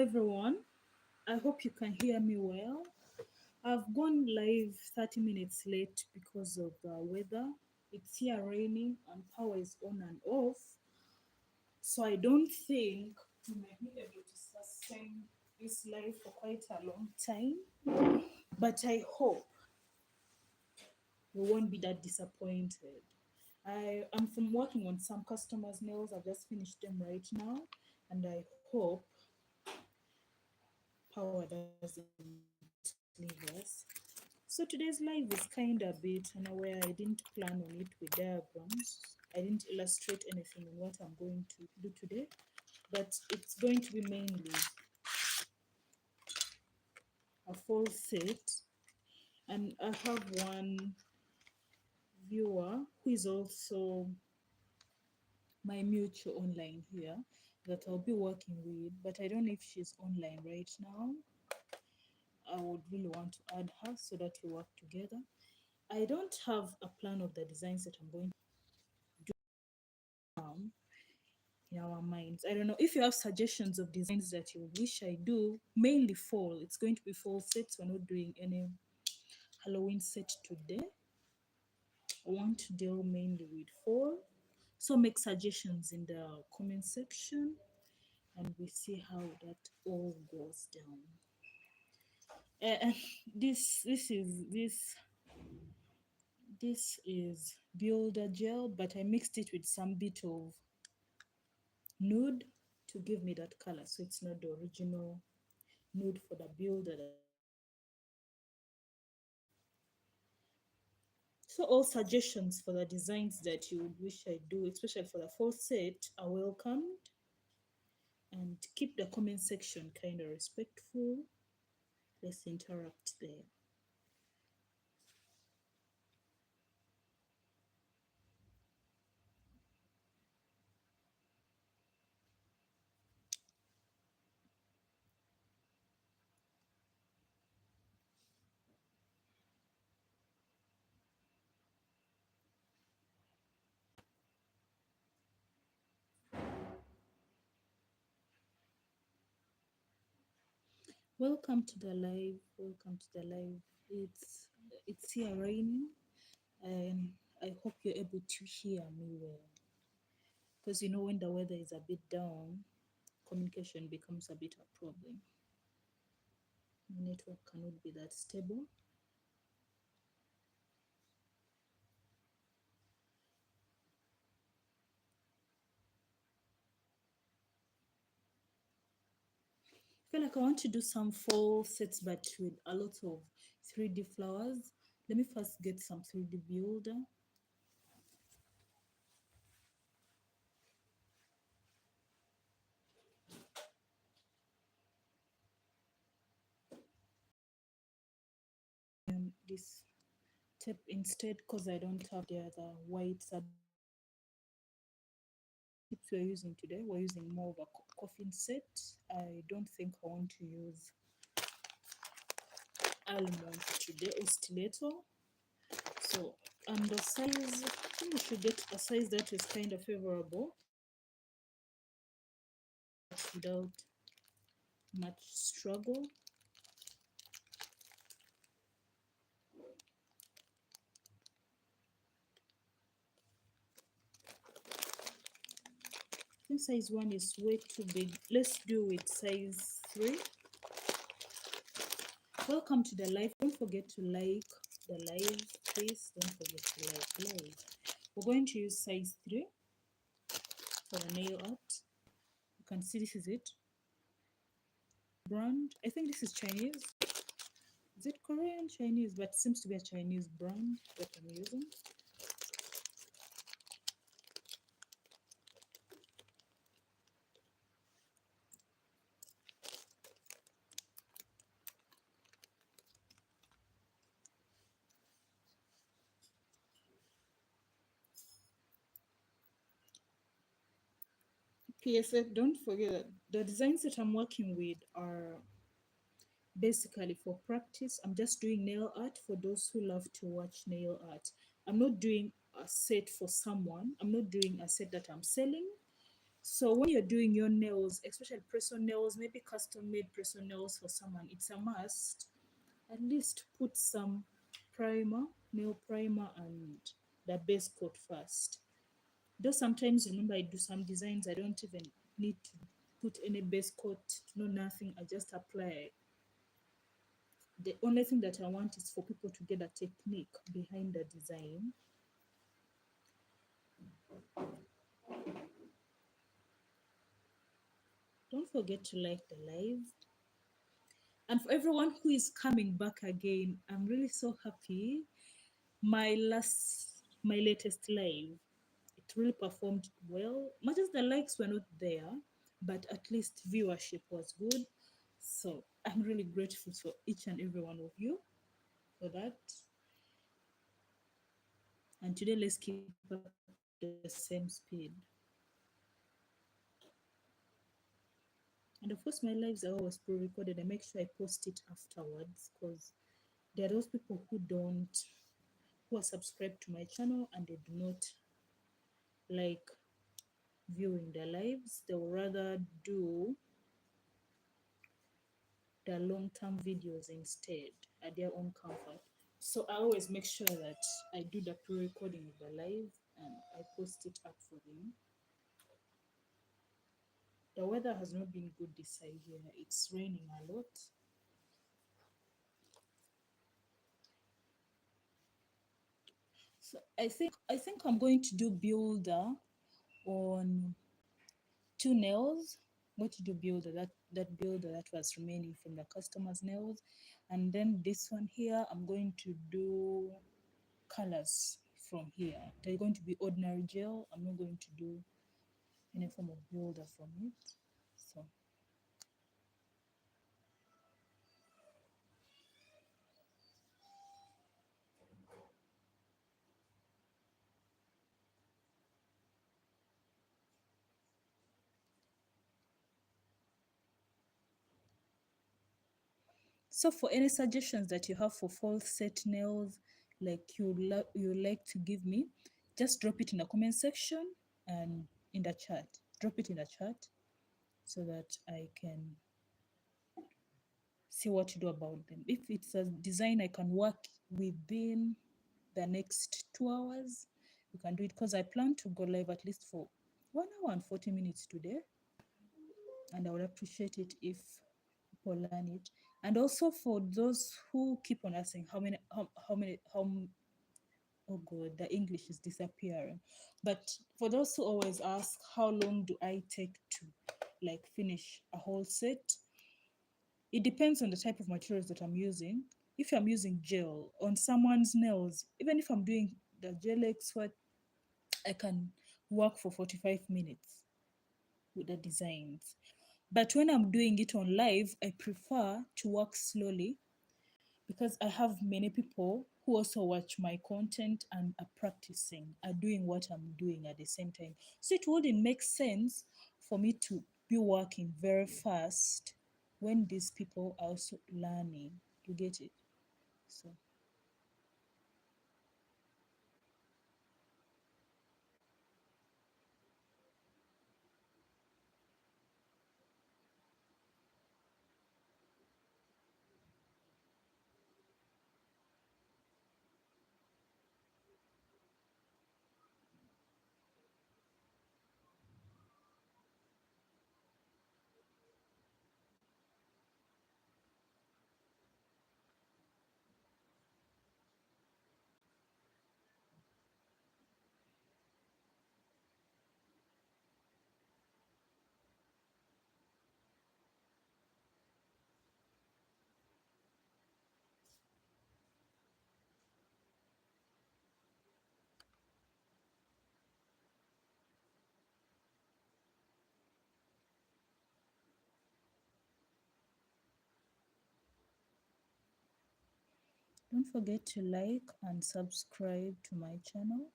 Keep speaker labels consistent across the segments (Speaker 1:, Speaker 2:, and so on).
Speaker 1: everyone. I hope you can hear me well. I've gone live 30 minutes late because of the weather. It's here raining and power is on and off. So I don't think we might be able to sustain this live for quite a long time. But I hope we won't be that disappointed. I am from working on some customers' nails. I've just finished them right now, and I hope power doesn't leave us. So today's live is kind of bit unaware. I didn't plan on it with diagrams. I didn't illustrate anything in what I'm going to do today, but it's going to be mainly a full set. And I have one viewer who is also my mutual online here that I'll be working with, but I don't know if she's online right now. I would really want to add her so that we work together. I don't have a plan of the designs that I'm going to do in our minds. I don't know if you have suggestions of designs that you wish I do, mainly fall. It's going to be fall sets. We're not doing any Halloween set today. I want to deal mainly with fall. So make suggestions in the comment section and we see how that all goes down. And this is builder gel, but I mixed it with some bit of nude to give me that color, so it's not the original nude for the builder that I'm using. So all suggestions for the designs that you would wish I do, especially for the full set, are welcomed. And keep the comment section kind of respectful. Let's interact there. Welcome to the live. Welcome to the live. It's here raining, and I hope you're able to hear me well. Because you know when the weather is a bit down, communication becomes a bit a problem. The network cannot be that stable. I feel like I want to do some fall sets, but with a lot of 3D flowers. Let me first get some 3D builder. This tape instead because I don't have the other white tips we're using today. We're using more of a coffin set. I don't think I want to use almond today or stiletto. So, and the size, I think we should get a size that is kind of favorable without much struggle. I think size 1 is way too big. Let's do with size 3. Welcome to the live. Don't forget to like the live, please. Don't forget to like live. We're going to use size 3 for the nail art. You can see this is it. Brand. I think this is Chinese. Is it Korean? Chinese, but it seems to be a Chinese brand that I'm using. PSF, don't forget that the designs that I'm working with are basically for practice. I'm just doing nail art for those who love to watch nail art. I'm not doing a set for someone. I'm not doing a set that I'm selling. So when you're doing your nails, especially press-on nails, maybe custom-made press-on nails for someone, it's a must. At least put some primer, nail primer, and the base coat first. Though sometimes, remember, I do some designs, I don't even need to put any base coat, no nothing, I just apply. The only thing that I want is for people to get a technique behind the design. Don't forget to like the live. And for everyone who is coming back again, I'm really so happy. My latest live, it really performed well. Much as the likes were not there, but at least viewership was good. So I'm really grateful for each and every one of you for that. And today, let's keep up the same speed. And of course, my lives are always pre-recorded. I make sure I post it afterwards because there are those people who are subscribed to my channel and they do not like viewing the lives. They will rather do the long-term videos instead at their own comfort. So I always make sure that I do the pre-recording of the live and I post it up for them. The weather has not been good this side here. It's raining a lot. So I think I'm going to do builder on two nails. I'm going to do builder, that builder that was remaining from the customer's nails. And then this one here, I'm going to do colors from here. They're going to be ordinary gel. I'm not going to do any form of builder from it. So So for any suggestions that you have for fall set nails, like you like to give me, just drop it in the comment section and in the chat. Drop it in the chat so that I can see what to do about them. If it's a design I can work within the next 2 hours, we can do it because I plan to go live at least for 1 hour and 40 minutes today. And I would appreciate it if people learn it. And also for those who keep on asking oh god, the English is disappearing. But for those who always ask how long do I take to like finish a whole set, it depends on the type of materials that I'm using. If I'm using gel on someone's nails, even if I'm doing the gel expert, I can work for 45 minutes with the designs. But when I'm doing it on live, I prefer to work slowly because I have many people who also watch my content and are practicing, are doing what I'm doing at the same time. So it wouldn't make sense for me to be working very fast when these people are also learning. You get it? So don't forget to like and subscribe to my channel.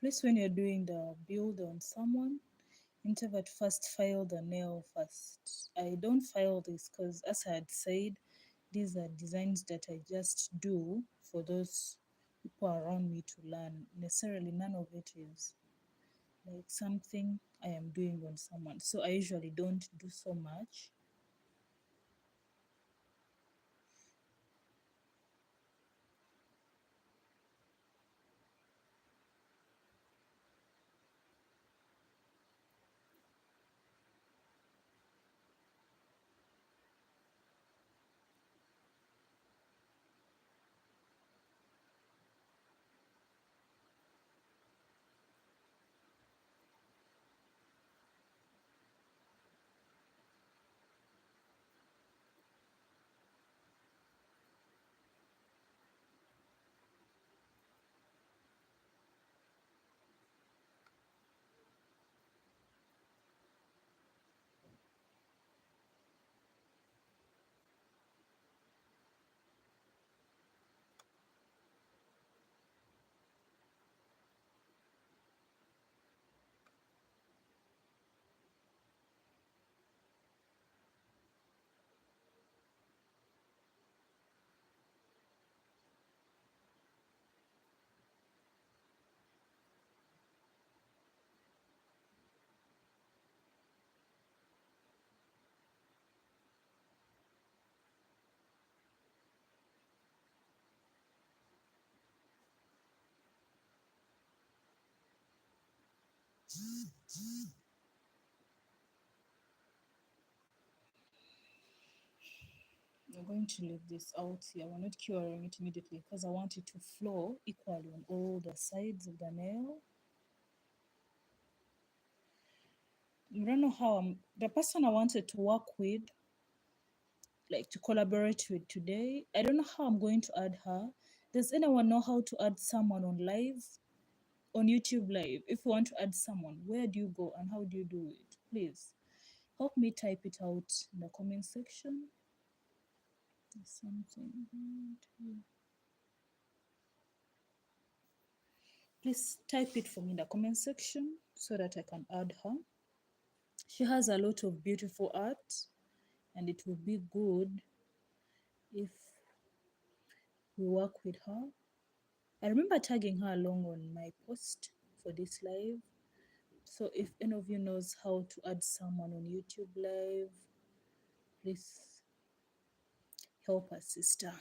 Speaker 1: Please, when you're doing the build on someone, introvert first file the nail first. I don't file this because, as I had said, these are designs that I just do for those people around me to learn. Necessarily, none of it is like something I am doing on someone. So I usually don't do so much. I'm going to leave this out here. We're not curing it immediately because I want it to flow equally on all the sides of the nail. I don't know how the person I wanted to work with, like to collaborate with today, I don't know how I'm going to add her. Does anyone know how to add someone on live, on YouTube live? If you want to add someone, where do you go and how do you do it? Please help me type it out in the comment section. There's something. Please type it for me in the comment section so that I can add her. She has a lot of beautiful art, and it would be good if we work with her. I remember tagging her along on my post for this live. So if any of you knows how to add someone on YouTube live, please help us, sister.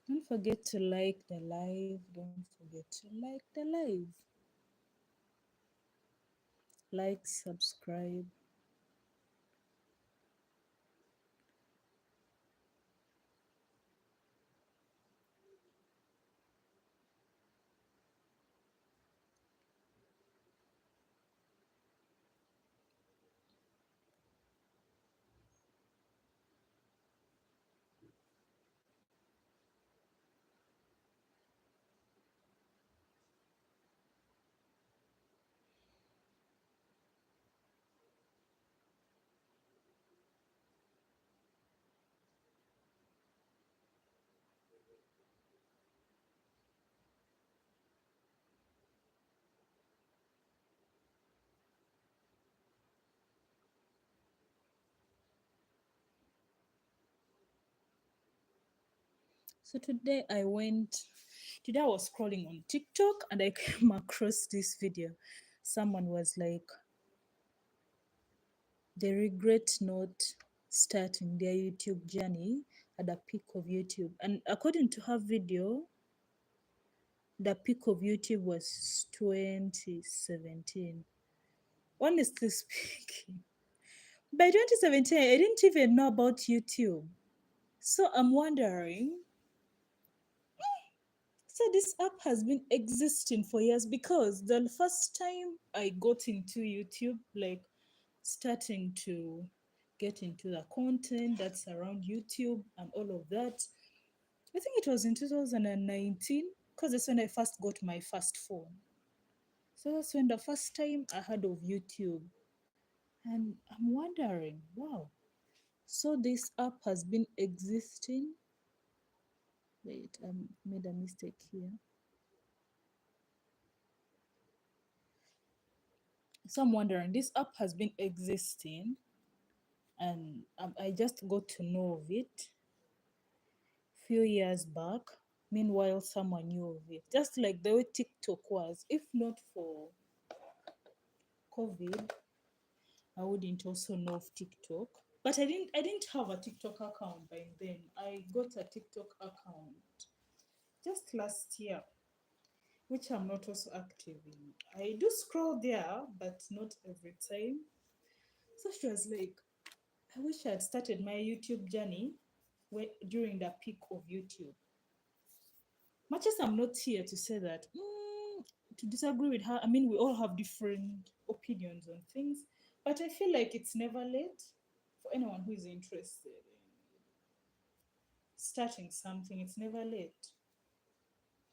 Speaker 1: Don't forget to like the live. Don't forget to like the live. Like, subscribe. So today I was scrolling on TikTok and I came across this video. Someone was like, they regret not starting their YouTube journey at the peak of YouTube. And according to her video, the peak of YouTube was 2017. Honestly speaking, by 2017, I didn't even know about YouTube. So I'm wondering, so this app has been existing for years, because the first time I got into YouTube, like starting to get into the content that's around YouTube and all of that, I think it was in 2019, because that's when I first got my first phone. So that's when the first time I heard of YouTube. And I'm wondering, wow, so this app has been existing. Wait, I made a mistake here. So I'm wondering, this app has been existing, and I just got to know of it few years back. Meanwhile, someone knew of it. Just like the way TikTok was. If not for COVID, I wouldn't also know of TikTok. But I didn't have a TikTok account by then. I got a TikTok account just last year, which I'm not also active in. I do scroll there, but not every time. So she was like, I wish I had started my YouTube journey during the peak of YouTube. Much as I'm not here to say that, to disagree with her, I mean, we all have different opinions on things, but I feel like it's never late for anyone who is interested in starting something. It's never late.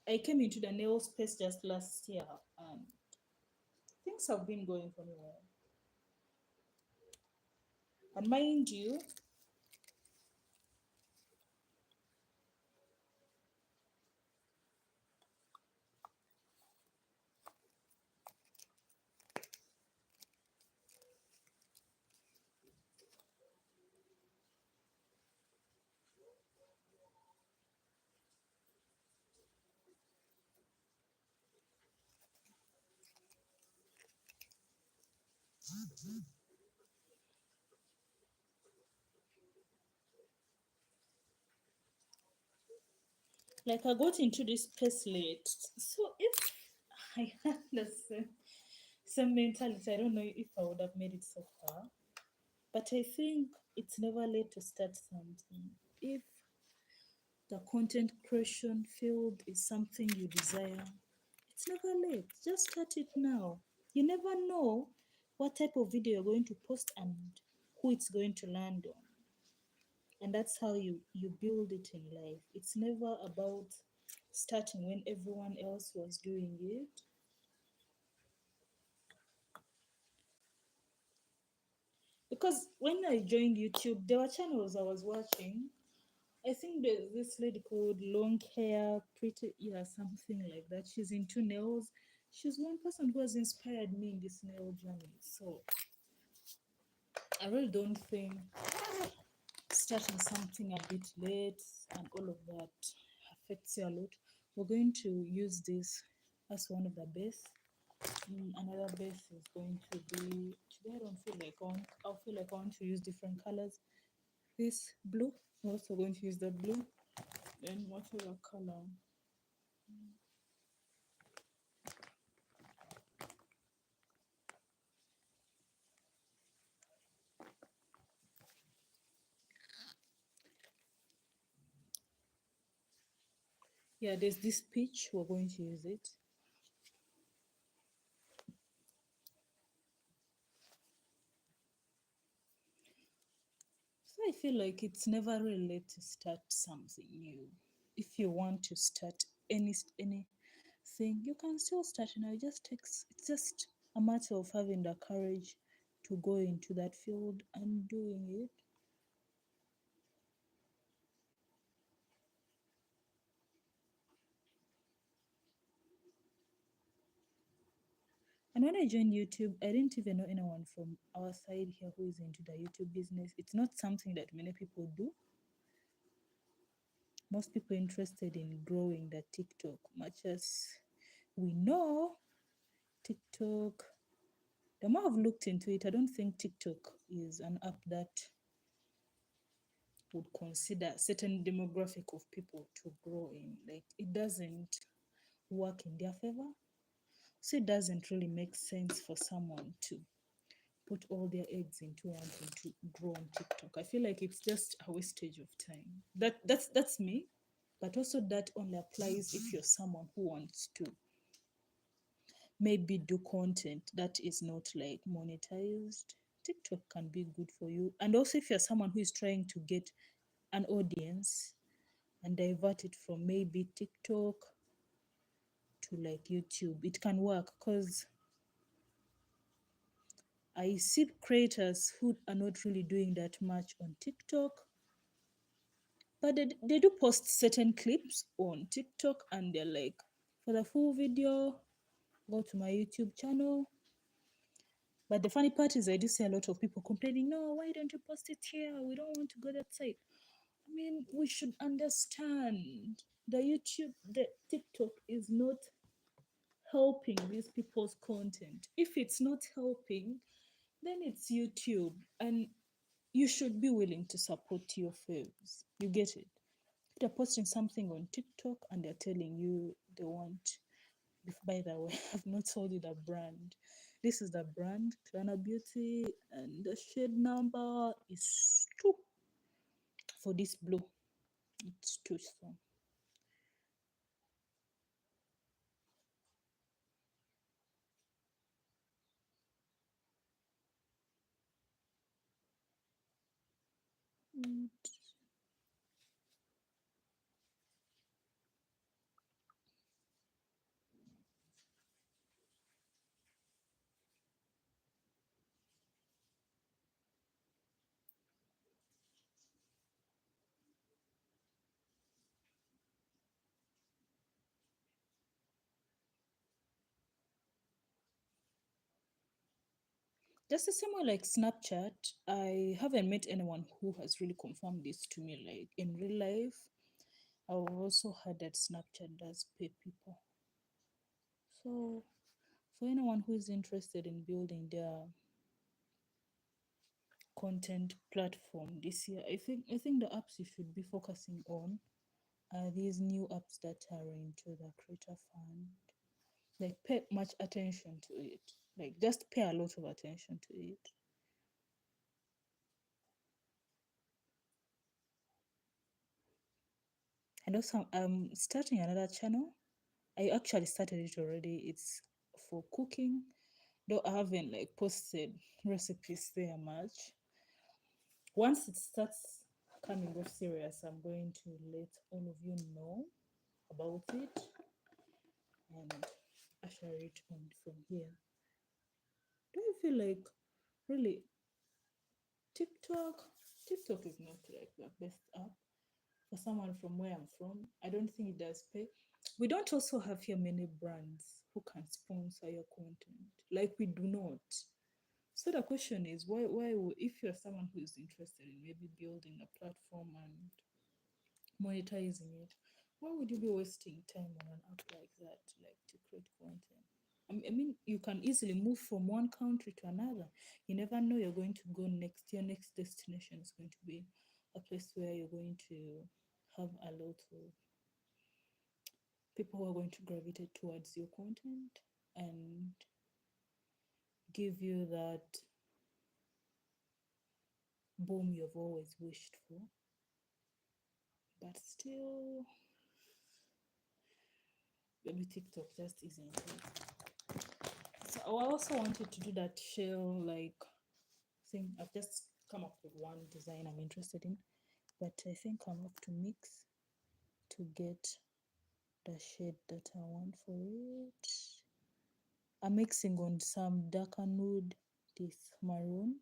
Speaker 1: I came into the nail space just last year, and things have been going for me well. And mind you, like I got into this space late. So if I had the same mentality, I don't know if I would have made it so far. But I think it's never late to start something. If the content creation field is something you desire, it's never late. Just start it now. You never know what type of video you're going to post and who it's going to land on. And that's how you build it in life. It's never about starting when everyone else was doing it. Because when I joined YouTube, there were channels I was watching. I think there's this lady called Long Hair, Pretty, yeah, something like that. She's into nails. She's one person who has inspired me in this nail journey. So I really don't think starting something a bit late and all of that affects you a lot. We're going to use this as one of the base. Another base is going to be, today I don't feel like I'll feel like I want to use different colors. This blue, we're also going to use the blue. Then whatever color. Yeah, there's this peach, we're going to use it. So I feel like it's never really late to start something new. If you want to start anything, you can still start now. It's just a matter of having the courage to go into that field and doing it. And when I joined YouTube, I didn't even know anyone from our side here who is into the YouTube business. It's not something that many people do. Most people interested in growing the TikTok, much as we know TikTok. The more I've looked into it, I don't think TikTok is an app that would consider certain demographic of people to grow in. Like it doesn't work in their favor. So it doesn't really make sense for someone to put all their eggs into wanting to grow on TikTok. I feel like it's just a wastage of time. That's me. But also that only applies if you're someone who wants to maybe do content that is not like monetized. TikTok can be good for you. And also if you're someone who is trying to get an audience and divert it from maybe TikTok to like YouTube, it can work because I see creators who are not really doing that much on TikTok, but they do post certain clips on TikTok and they're like, for the full video, go to my YouTube channel. But the funny part is I do see a lot of people complaining, no, why don't you post it here? We don't want to go that side. I mean, we should understand the TikTok is not helping these people's content. If it's not helping, then it's YouTube. And you should be willing to support your faves. You get it? If they're posting something on TikTok and they're telling you they want, by the way, I've not told you the brand. This is the brand, Klana Beauty, and the shade number is 2 for this blue. It's 2 strong. Mm. Just the same way like Snapchat, I haven't met anyone who has really confirmed this to me, like in real life. I've also heard that Snapchat does pay people. So for anyone who is interested in building their content platform this year, I think the apps you should be focusing on are these new apps that are into the creator fund. Like pay much attention to it. Like just pay a lot of attention to it. And also I'm starting another channel. I actually started it already. It's for cooking. Though I haven't like posted recipes there much. Once it starts coming off serious, I'm going to let all of you know about it and usher it on from here. Do you feel like really TikTok? TikTok is not like the best app for someone from where I'm from. I don't think it does pay. We don't also have here many brands who can sponsor your content. Like we do not. So the question is, if you're someone who is interested in maybe building a platform and monetizing it, why would you be wasting time on an app like that, like to create content? I mean, you can easily move from one country to another. You never know you're going to go next. Your next destination is going to be a place where you're going to have a lot of people who are going to gravitate towards your content and give you that boom you've always wished for. But still, maybe TikTok just isn't it. So I also wanted to do that shell like thing. I've just come up with one design I'm interested in, but I think I'm have to mix to get the shade that I want for it. I'm mixing on some darker nude, this maroon.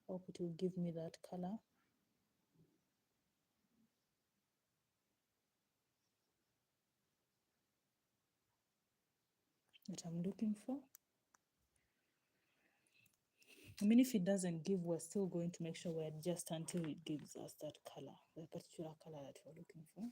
Speaker 1: Hope it will give me that color. That I'm looking for. I mean, if it doesn't give, we're still going to make sure we adjust until it gives us that color, the particular color that we're looking for.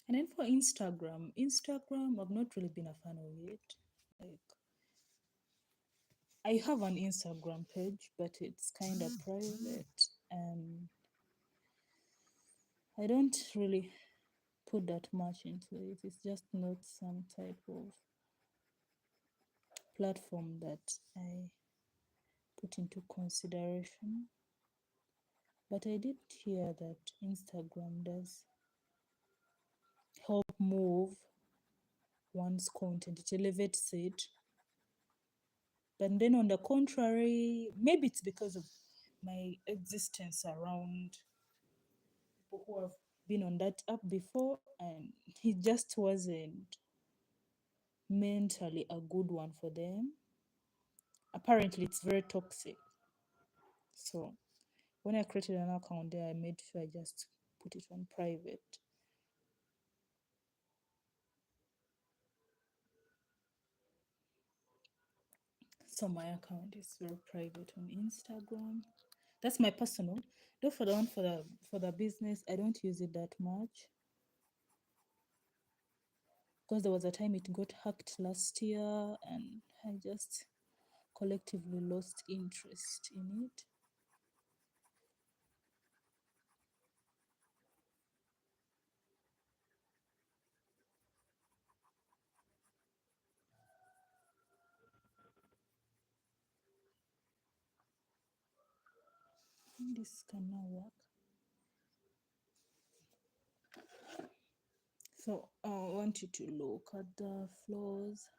Speaker 1: And then for Instagram, I've not really been a fan of it. Like, I have an Instagram page, but it's kind of private, and I don't really put that much into it. It's just not some type of platform that I put into consideration. But I did hear that Instagram does help move one's content, it elevates it. But then, on the contrary, maybe it's because of my existence around people who have been on that app before, and it just wasn't mentally a good one for them. Apparently, it's very toxic. So, when I created an account there, I made sure I just put it on private. So my account is very private on Instagram. That's my personal. Though for the one for the business, I don't use it that much because there was a time it got hacked last year, and I just collectively lost interest in it. This can now work. So I want you to look at the floors.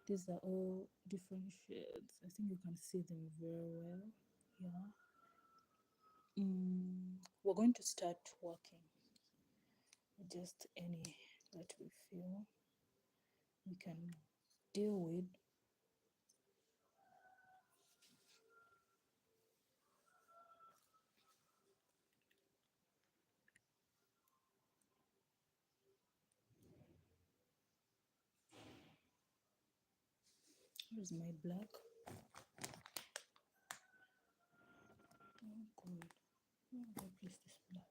Speaker 1: These are all different shades. I think you can see them very well. Yeah. We're going to start working with just any that we feel we can deal with. Here's my black. Oh, good. Where did I place this black?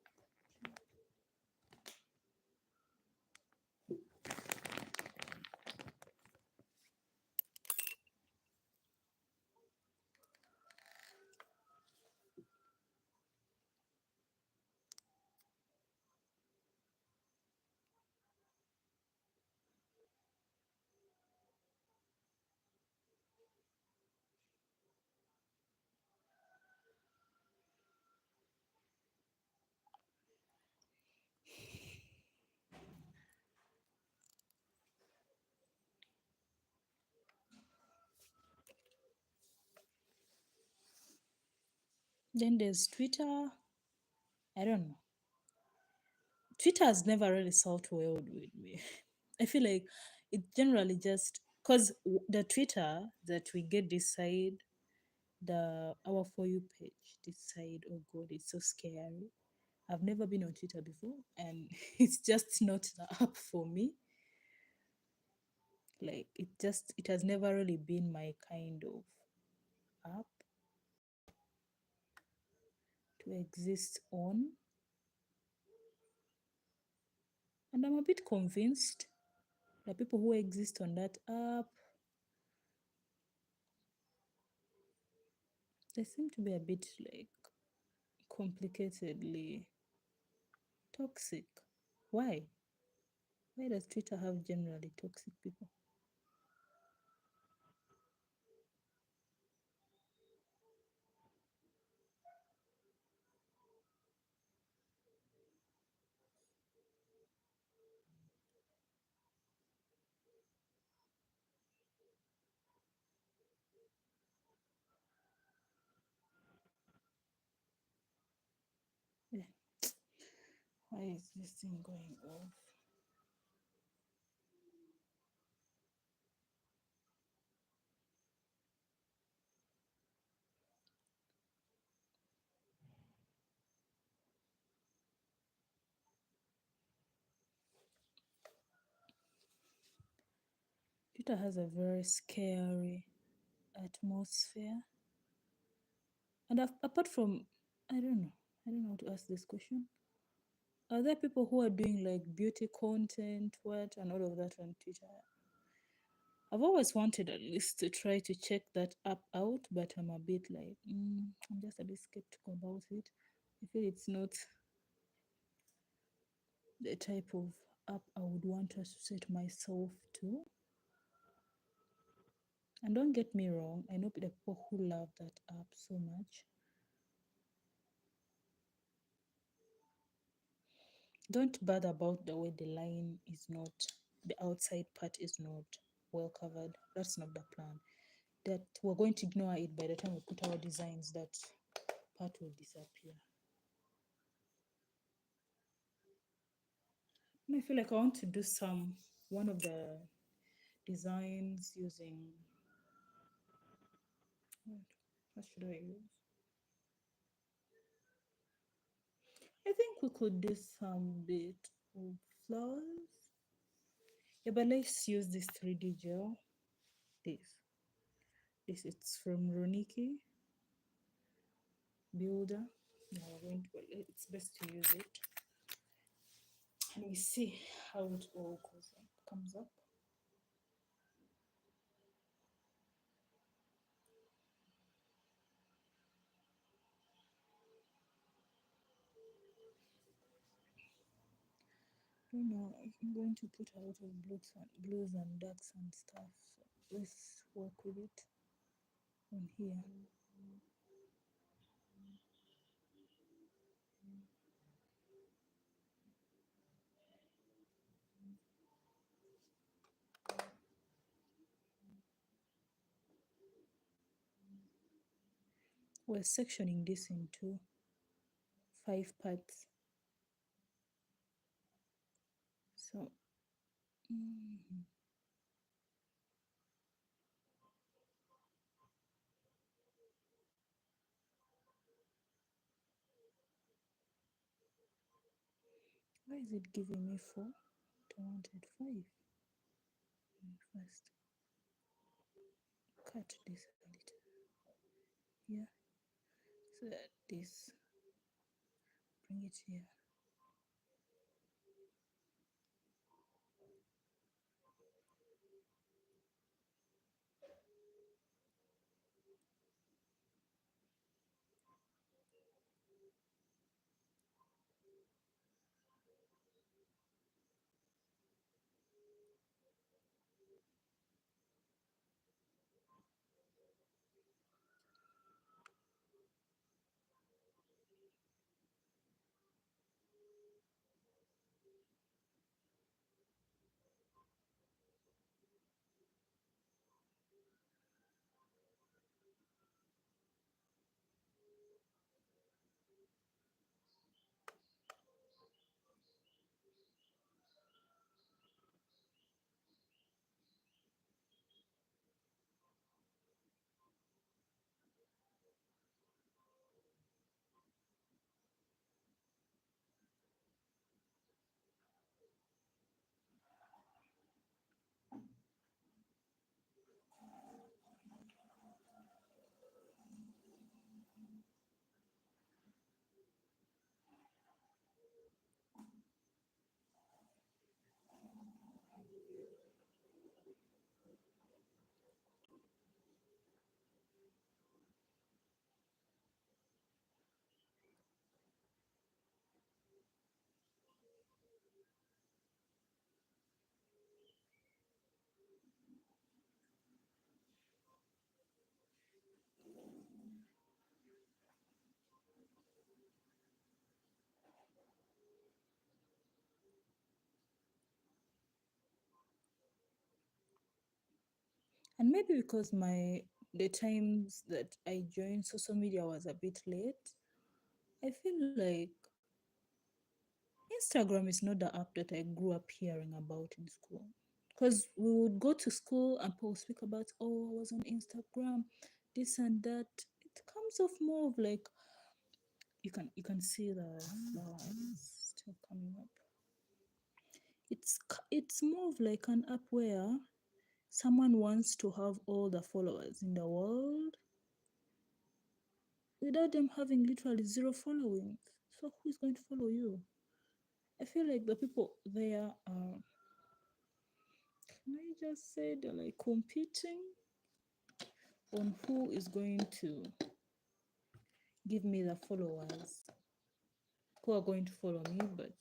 Speaker 1: Then there's Twitter. I don't know. Twitter has never really solved well with me. I feel like it generally just because the Twitter that we get this side, the our for you page, this side, oh god, it's so scary. I've never been on Twitter before, and it's just not the app for me. Like it has never really been my kind of app to exist on. And I'm a bit convinced the people who exist on that app, they seem to be a bit like complicatedly toxic. Why? Why does Twitter have generally toxic people? Yeah. Why is this thing going off? Twitter has a very scary atmosphere. And apart from, I don't know how to ask this question. Are there people who are doing like beauty content, what, and all of that on Twitter? I've always wanted at least to try to check that app out, but I'm a bit like, I'm just a bit skeptical about it. I feel it's not the type of app I would want to associate myself to. And don't get me wrong, I know the people who love that app so much. Don't bother about the way the line is not, the outside part is not well covered. That's not the plan. That we're going to ignore it by the time we put our designs, that part will disappear. And I feel like I want to do one of the designs using, what should I use? I think we could do some bit of flowers. Yeah, but let's use this 3D gel. This. This it's from Roniki Builder. Yeah, it's best to use it. And we see how it all comes up. I don't know, I'm going to put a lot of blues and darks and stuff. So let's work with it on here. We're sectioning this into 5 parts. So, mhm. Why is it giving me 4? I wanted 5. First, cut this a little. Yeah, so that this, bring it here. And maybe because the times that I joined social media was a bit late, I feel like Instagram is not the app that I grew up hearing about in school. Because we would go to school and people speak about, oh, I was on Instagram, this and that. It comes off more of like, you can see the flower is still coming up. It's more of like an app where someone wants to have all the followers in the world without them having literally zero followings. So who's going to follow you? I feel like the people there are, can I just say, they're like competing on who is going to give me the followers who are going to follow me, but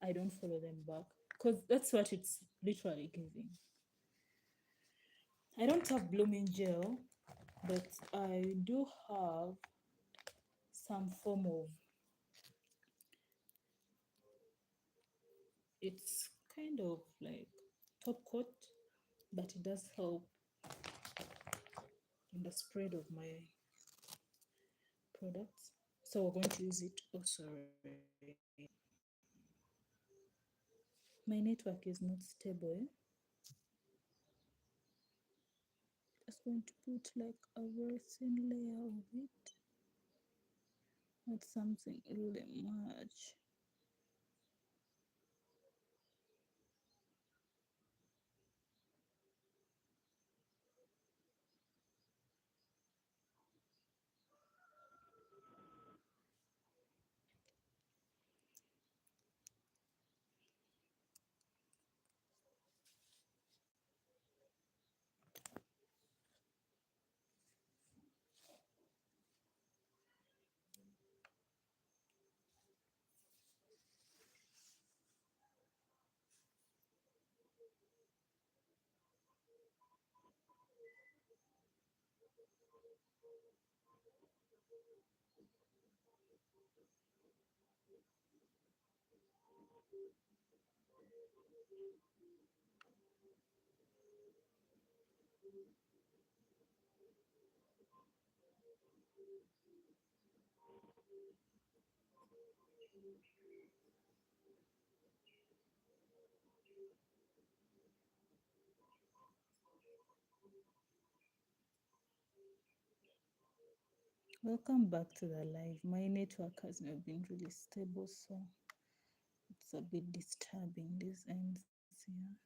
Speaker 1: I don't follow them back because that's what it's literally giving. I don't have blooming gel, but I do have some form of, it's kind of like top coat, but it does help in the spread of my products. So we're going to use it. Oh, sorry. My network is not stable. Just going to put like a very thin layer of it, not something really much. Welcome back to the live. My network has not been really stable, so it's a bit disturbing these ends here.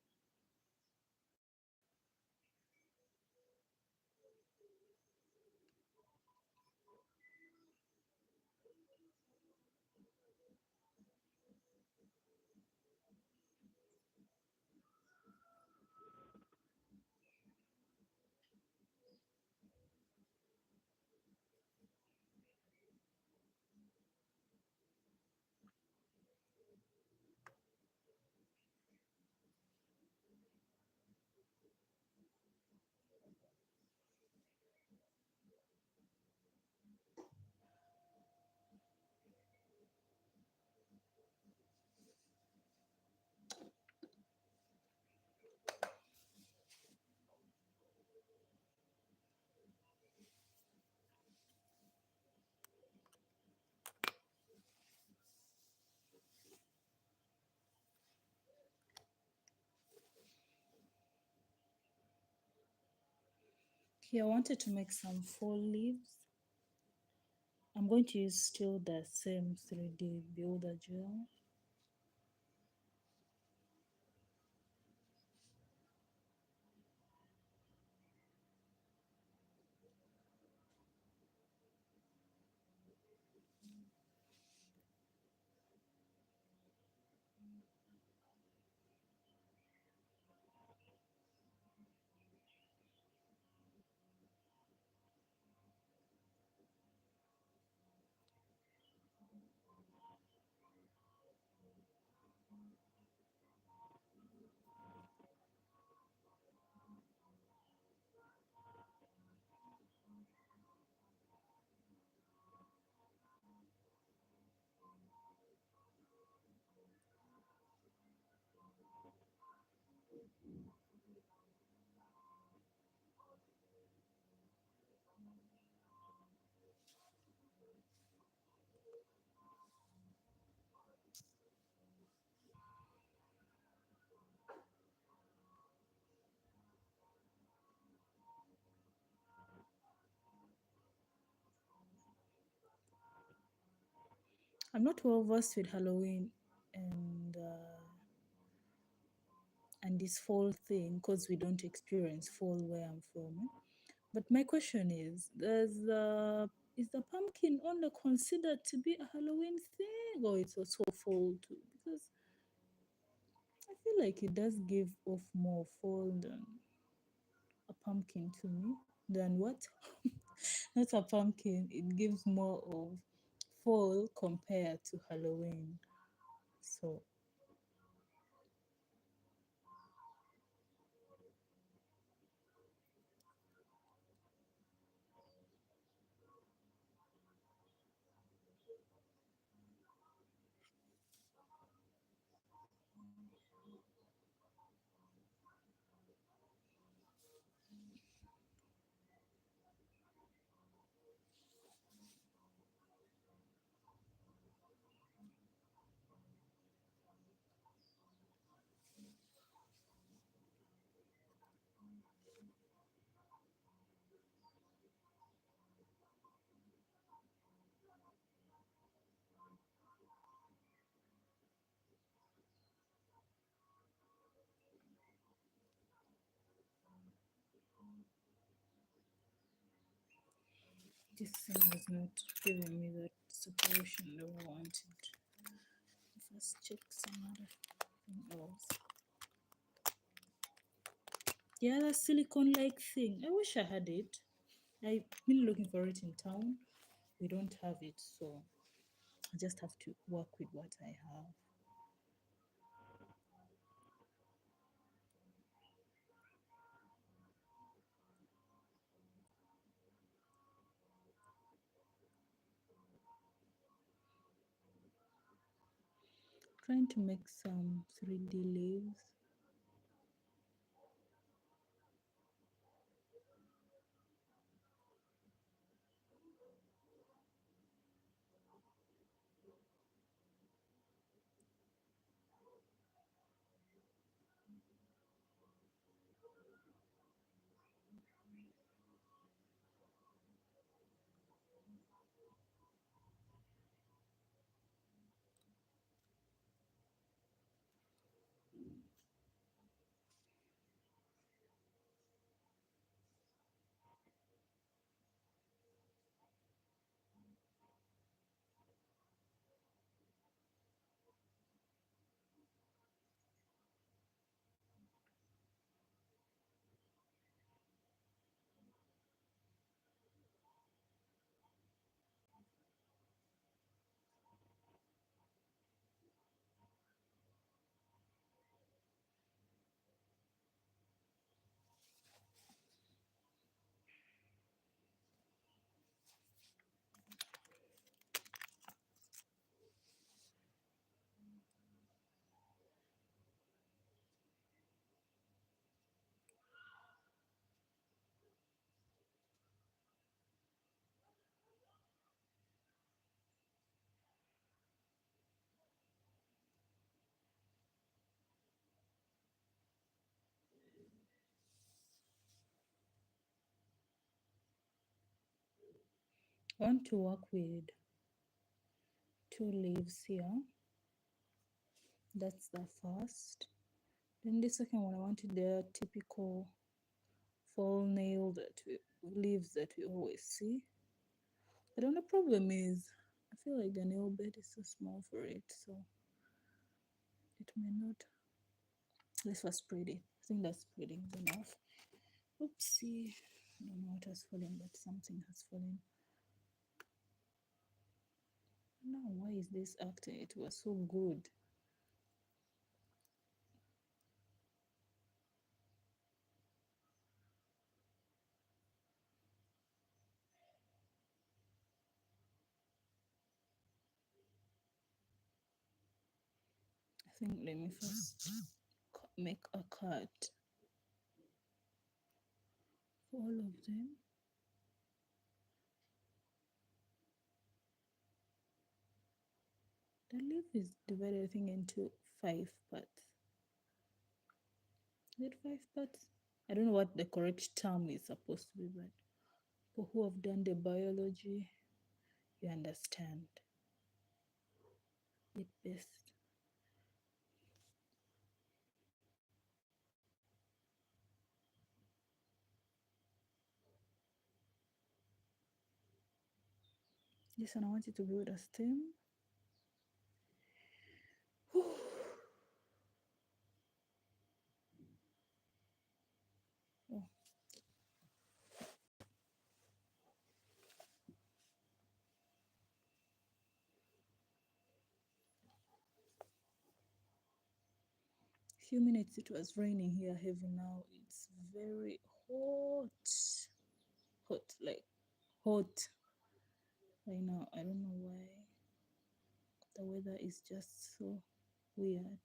Speaker 1: Here, I wanted to make some fall leaves. I'm going to use still the same 3D builder gel. I'm not well versed with Halloween and this fall thing because we don't experience fall where I'm from. But my question is, is the pumpkin only considered to be a Halloween thing, or it's also fall too? Because feel like it does give off more fall than a pumpkin to me. Than what? Not a pumpkin. It gives more of fall compared to Halloween. So this thing was not giving me that separation that I wanted. Let's check some other thing else. The other silicone-like thing. I wish I had it. I've been looking for it in town. We don't have it, so I just have to work with what I have. Trying to make some 3D leaves. I want to work with two leaves here. That's the first. Then the second one, I wanted the typical fall nail that leaves that we always see. But then the problem is, I feel like the nail bed is too small for it, so it may not. Let's first spread it. I think that spreading is enough. Oopsie. I don't know what has fallen, but something has fallen. Now, why is this acting? It was so good. I think let me first make a cut for all of them. The leaf is divided, I think, into 5 parts. Is it 5 parts? I don't know what the correct term is supposed to be, but for who have done the biology, you understand it best. This one I want it to build a stem. Few minutes it was raining here heavy. Now it's very hot. Hot, like hot right now. I don't know why. The weather is just so weird.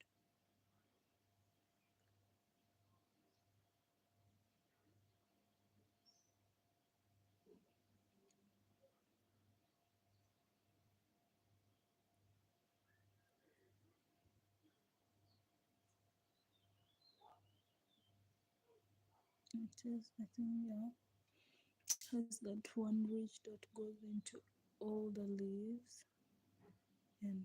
Speaker 1: It is, I think, yeah, has that one ridge that goes into all the leaves, and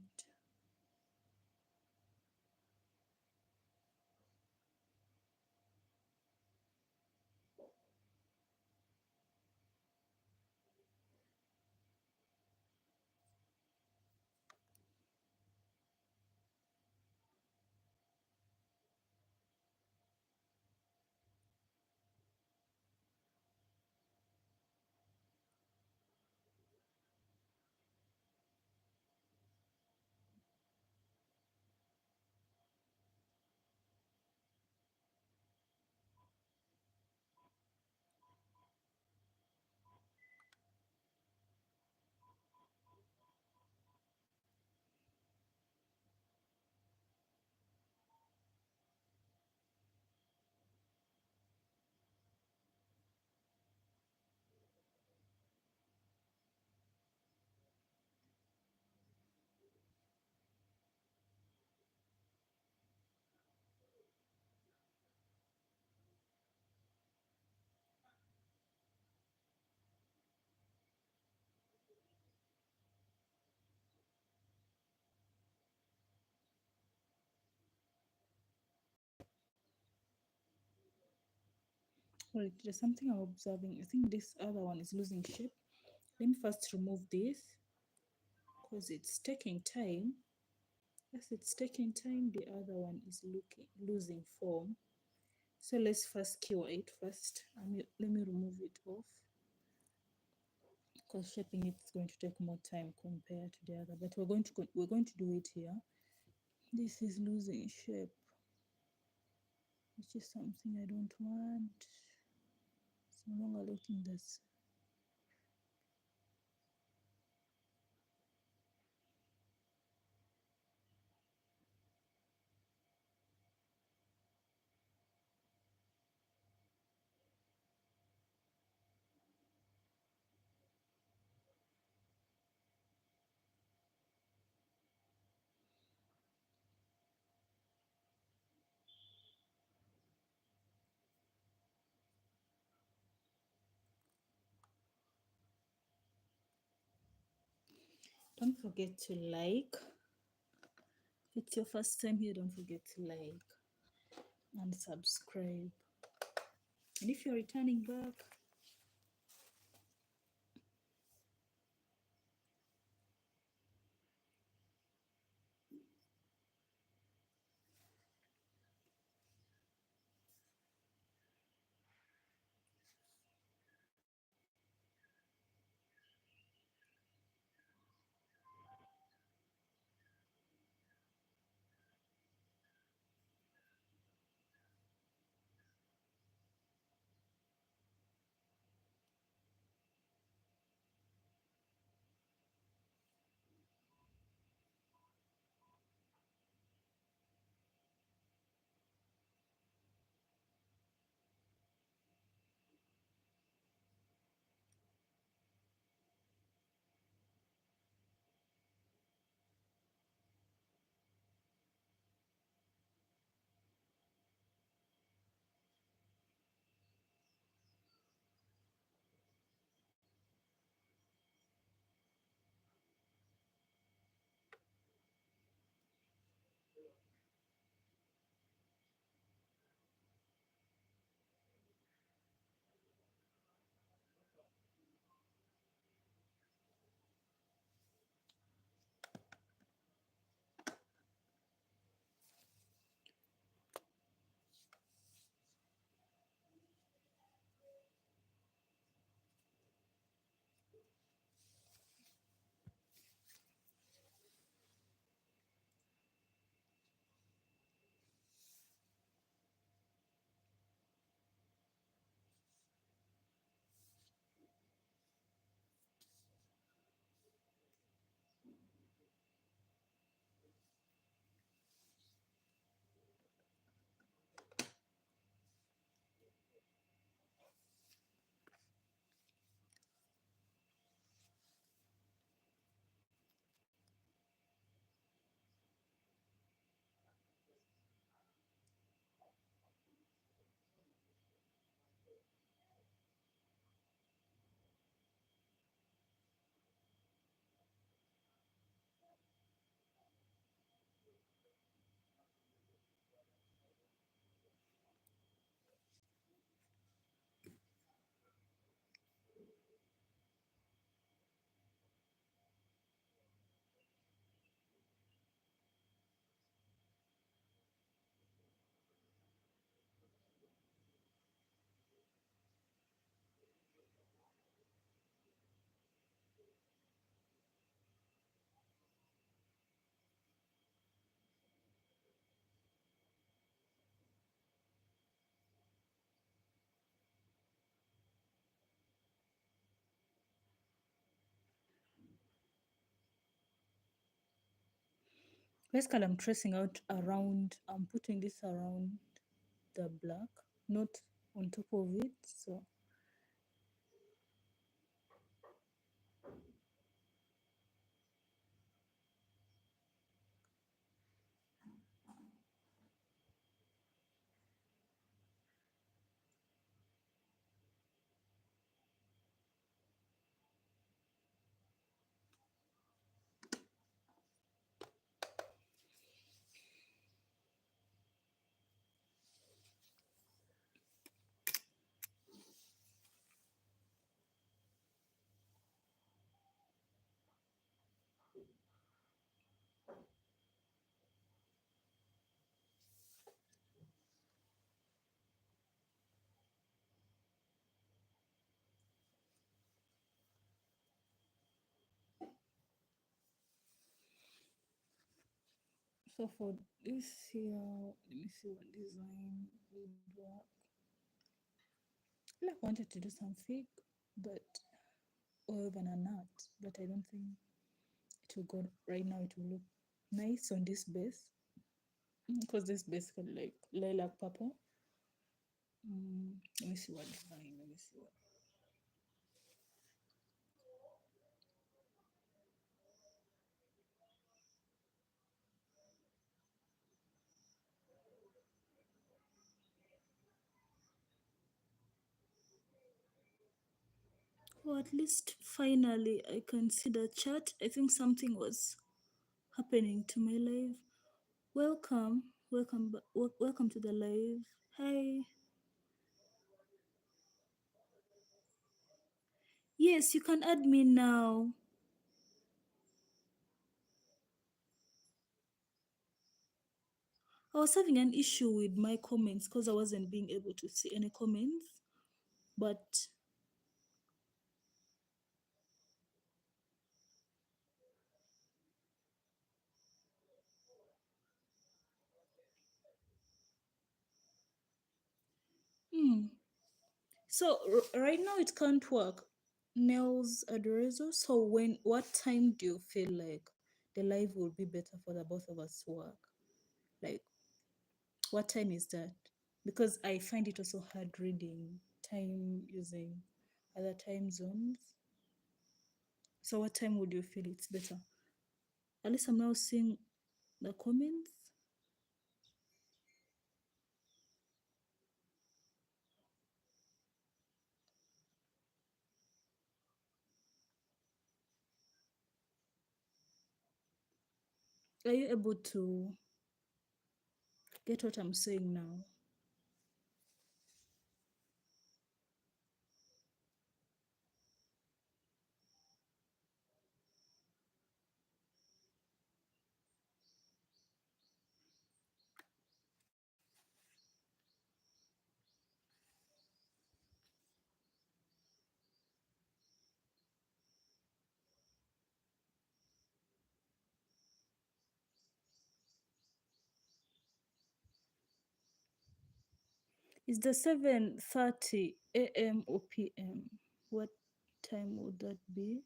Speaker 1: wait, there's something I'm observing. I think this other one is losing shape. Let me first remove this because it's taking time. As it's taking time, the other one is losing form. So let's first cure it first. Let me remove it off because shaping it is going to take more time compared to the other. But we're going to do it here. This is losing shape, which is something I don't want. It's no longer looking this. Don't forget to like. If it's your first time here, don't forget to like and subscribe. And if you're returning back, Basically, I'm tracing out around, I'm putting this around the black, not on top of it. So so for this here, let me see what design would work. Like I wanted to do some fig, but or even a nut, but I don't think it will go right now. It will look nice on this base because this basically like lilac purple. Let me see what design. Let me see what. Well, at least finally I can see the chat. I think something was happening to my live. Welcome, welcome to the live. Hi. Yes, you can add me now. I was having an issue with my comments because I wasn't being able to see any comments. But hmm. So right now it can't work. Nails Adorezo. So what time do you feel like the live will be better for the both of us to work? Like what time is that? Because I find it also hard reading time using other time zones. So what time would you feel it's better? At least I'm now seeing the comments. Are you able to get what I'm saying now? Is the 7:30 a.m. or p.m.? What time would that be?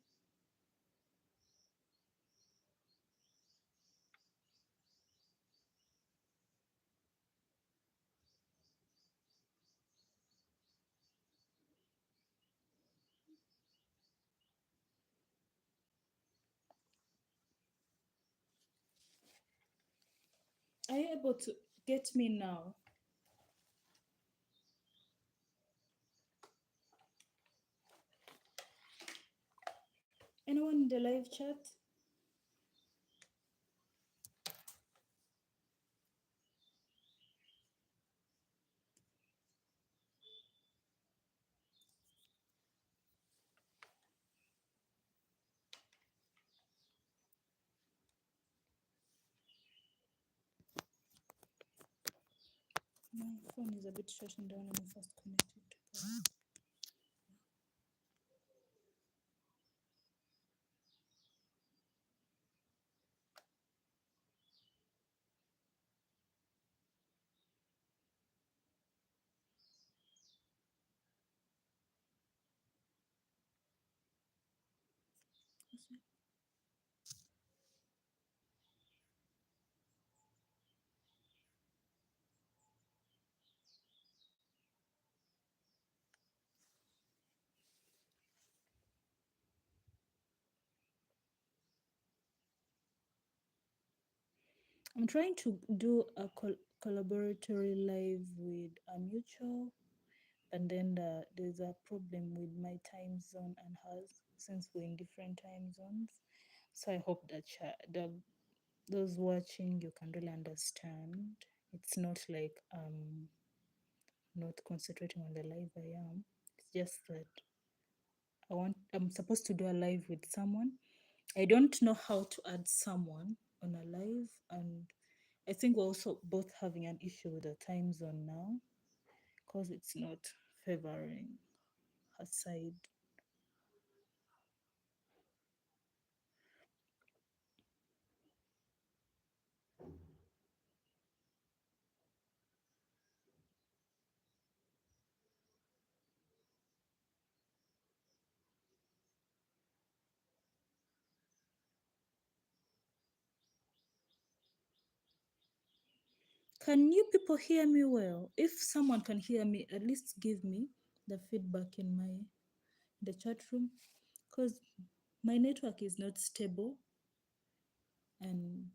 Speaker 1: Are you able to get me now? Anyone in the live chat? My phone is a bit shutting down. Let me first connect it to power. I'm trying to do a collaboratory live with a mutual, and then there's a problem with my time zone and hers since we're in different time zones. So I hope that those watching, you can really understand. It's not like not concentrating on the live I am. It's just that I'm supposed to do a live with someone. I don't know how to add someone on a live, and I think we're also both having an issue with the time zone now because it's not favoring her side. Can you people hear me well? If someone can hear me, at least give me the feedback in the chat room, because my network is not stable and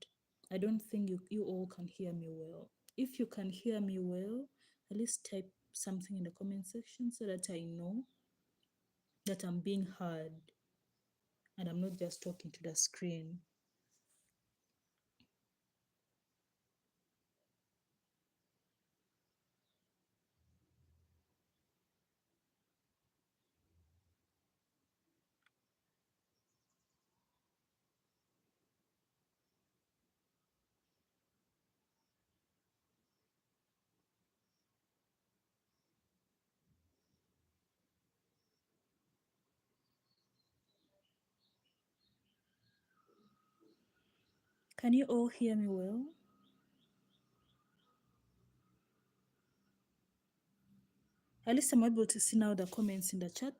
Speaker 1: I don't think you all can hear me well. If you can hear me well, at least type something in the comment section so that I know that I'm being heard and I'm not just talking to the screen. Can you all hear me well? At least I'm able to see now the comments in the chat.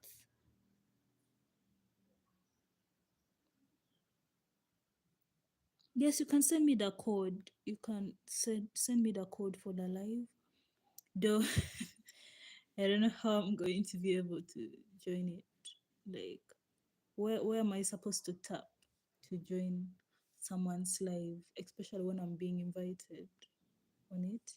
Speaker 1: Yes, you can send me the code. You can send me the code for the live. Though I don't know how I'm going to be able to join it. Like, where am I supposed to tap to join someone's live, especially when I'm being invited on it?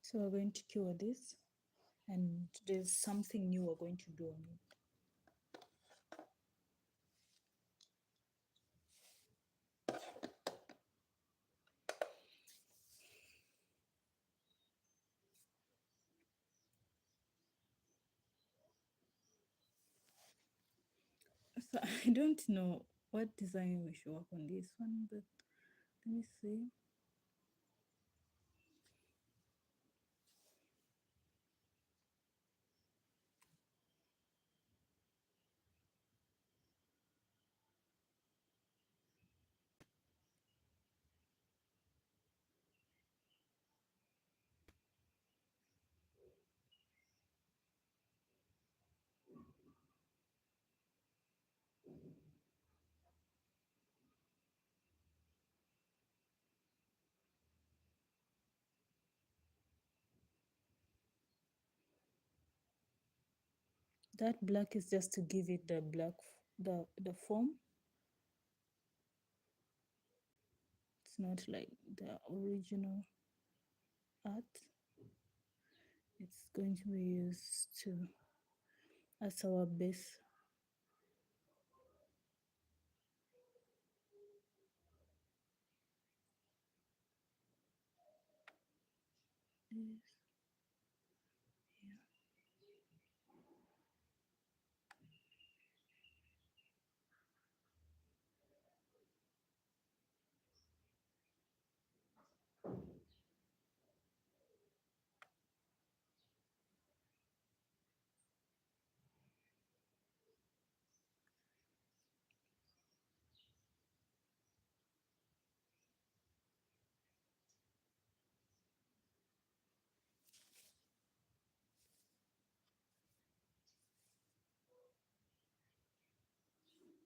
Speaker 1: So we're going to cure this, and there's something new we're going to do on it. So I don't know what design we should work on this one, but let me see. That black is just to give it the black, the form. It's not like the original art. It's going to be used to as our base. Yes.